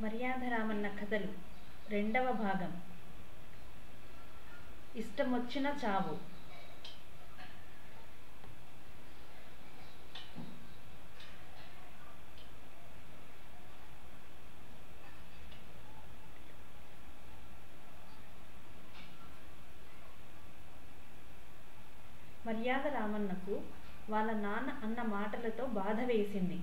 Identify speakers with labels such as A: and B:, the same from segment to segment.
A: మర్యాద రామన్న కథలు రెండవ భాగం. ఇష్టమొచ్చిన చావు. మర్యాద రామన్నకు వాళ్ళ నాన్న అన్న మాటలతో బాధ వేసింది.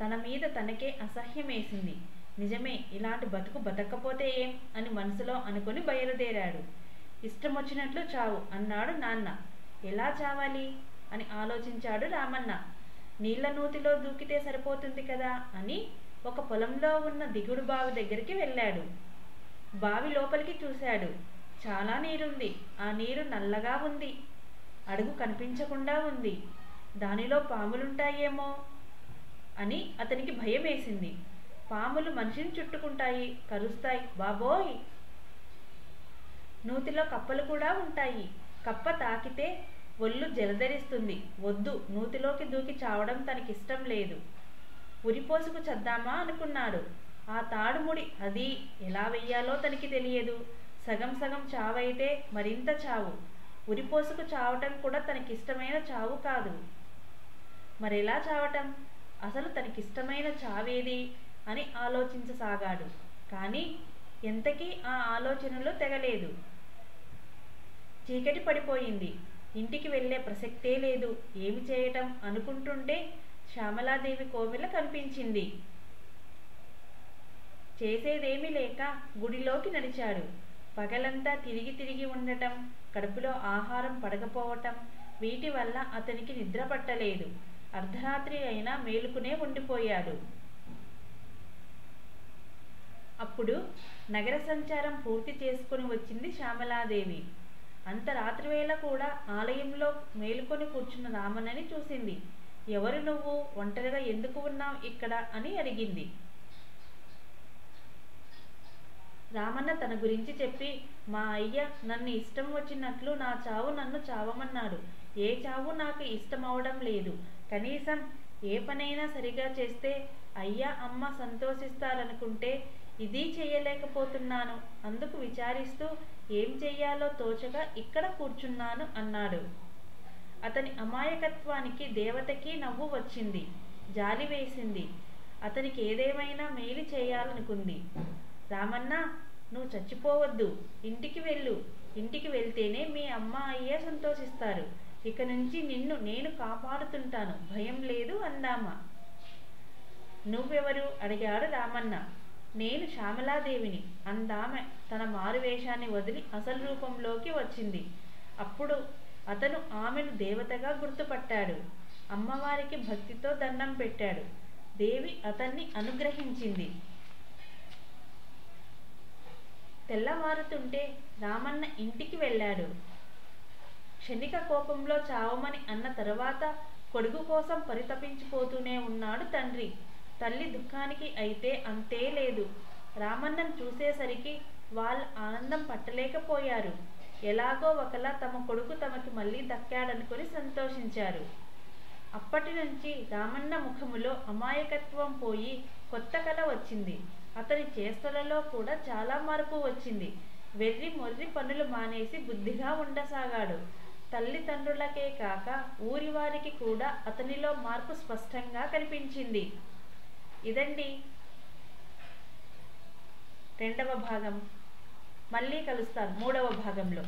A: తన మీద తనకే అసహ్యమేసింది. నిజమే, ఇలాంటి బతుకు బతకపోతే ఏం అని మనసులో అనుకుని బయలుదేరాడు. ఇష్టమొచ్చినట్లు చావు అన్నాడు నాన్న. ఎలా చావాలి అని ఆలోచించాడు రామన్న. నీళ్ల నూతిలో దూకితే సరిపోతుంది కదా అని ఒక పొలంలో ఉన్న దిగుడు బావి దగ్గరికి వెళ్ళాడు. బావి లోపలికి చూశాడు. చాలా నీరుంది. ఆ నీరు నల్లగా ఉంది. అడుగు కనిపించకుండా ఉంది. దానిలో పాములుంటాయేమో అని అతనికి భయం వేసింది. పాములు మనిషిని చుట్టుకుంటాయి, కరుస్తాయి బాబోయ్. నూతిలో కప్పలు కూడా ఉంటాయి. కప్ప తాకితే ఒళ్ళు జలధరిస్తుంది. వద్దు, నూతిలోకి దూకి చావడం తనకిష్టం లేదు. ఉరిపోసుకు చద్దామా అనుకున్నాడు. ఆ తాడుముడి అది ఎలా వెయ్యాలో తనకి తెలియదు. సగం సగం చావైతే మరింత చావు. ఉరిపోసుకు చావటం కూడా తనకిష్టమైన చావు కాదు. మరెలా చావటం? అసలు తనకిష్టమైన చావేది అని ఆలోచించసాగాడు. కానీ ఎంతకీ ఆ ఆలోచనలో తెగలేదు. చీకటి పడిపోయింది. ఇంటికి వెళ్ళే ప్రసక్తే లేదు. ఏమి చేయటం అనుకుంటుంటే శ్యామలాదేవి కోవెల కనిపించింది. చేసేదేమీ లేక గుడిలోకి నడిచాడు. పగలంతా తిరిగి తిరిగి ఉండటం, కడుపులో ఆహారం పడకపోవటం, వీటి వల్ల అతనికి నిద్ర పట్టలేదు. అర్ధరాత్రి అయినా మేలుకునే ఉండిపోయాడు. అప్పుడు నగర సంచారం పూర్తి చేసుకుని వచ్చింది శ్యామలాదేవి. అంత రాత్రివేళ కూడా ఆలయంలో మేలుకొని కూర్చున్న రామన్నని చూసింది. ఎవరు నువ్వు? ఒంటరిగా ఎందుకు ఉన్నావు ఇక్కడ అని అడిగింది. రామన్న తన గురించి చెప్పి, మా అయ్య నన్ను ఇష్టం వచ్చినట్లు నా చావు నన్ను చావమన్నాడు. ఏ చావు నాకు ఇష్టమవడం లేదు. కనీసం ఏ పనైనా సరిగా చేస్తే అయ్య అమ్మ సంతోషిస్తారనుకుంటే ఇది చేయలేకపోతున్నాను. అందుకు విచారిస్తూ ఏం చెయ్యాలో తోచగా ఇక్కడ కూర్చున్నాను అన్నాడు. అతని అమాయకత్వానికి దేవతకి నవ్వు వచ్చింది. జాలి వేసింది. అతనికి ఏదేమైనా మేలు చేయాలనుకుంది. రామన్న, నువ్వు చచ్చిపోవద్దు. ఇంటికి వెళ్ళు. ఇంటికి వెళ్తేనే మీ అమ్మ అయ్యే సంతోషిస్తారు. ఇక నుంచి నిన్ను నేను కాపాడుతుంటాను. భయం లేదు అందామా. నువ్వెవరు అడిగాడు రామన్న. నేను శ్యామలాదేవిని అందామె తన మారువేషాన్ని వదిలి అసలు రూపంలోకి వచ్చింది. అప్పుడు అతను ఆమెను దేవతగా గుర్తుపట్టాడు. అమ్మవారికి భక్తితో దండం పెట్టాడు. దేవి అతన్ని అనుగ్రహించింది. తెల్లవారుతుంటే రామన్న ఇంటికి వెళ్ళాడు. క్షణిక కోపంలో చావమని అన్న తరువాత కొడుకు కోసం పరితపించిపోతూనే ఉన్నాడు తండ్రి. తల్లి దుఃఖానికి అయితే అంతే లేదు. రామన్నను చూసేసరికి వాళ్ళు ఆనందం పట్టలేకపోయారు. ఎలాగో ఒకలా తమ కొడుకు తమకి మళ్ళీ దక్కాడనుకుని సంతోషించారు. అప్పటి నుంచి రామన్న ముఖములో అమాయకత్వం పోయి కొత్త కళ వచ్చింది. అతని చేష్టలలో కూడా చాలా మార్పు వచ్చింది. వెర్రి మొర్రి పనులు మానేసి బుద్ధిగా ఉండసాగాడు. తల్లిదండ్రులకే కాక ఊరి వారికి కూడా అతనిలో మార్పు స్పష్టంగా కనిపించింది. ఇదండి రెండవ భాగం. మళ్ళీ కలుస్తాను 3వ భాగంలో.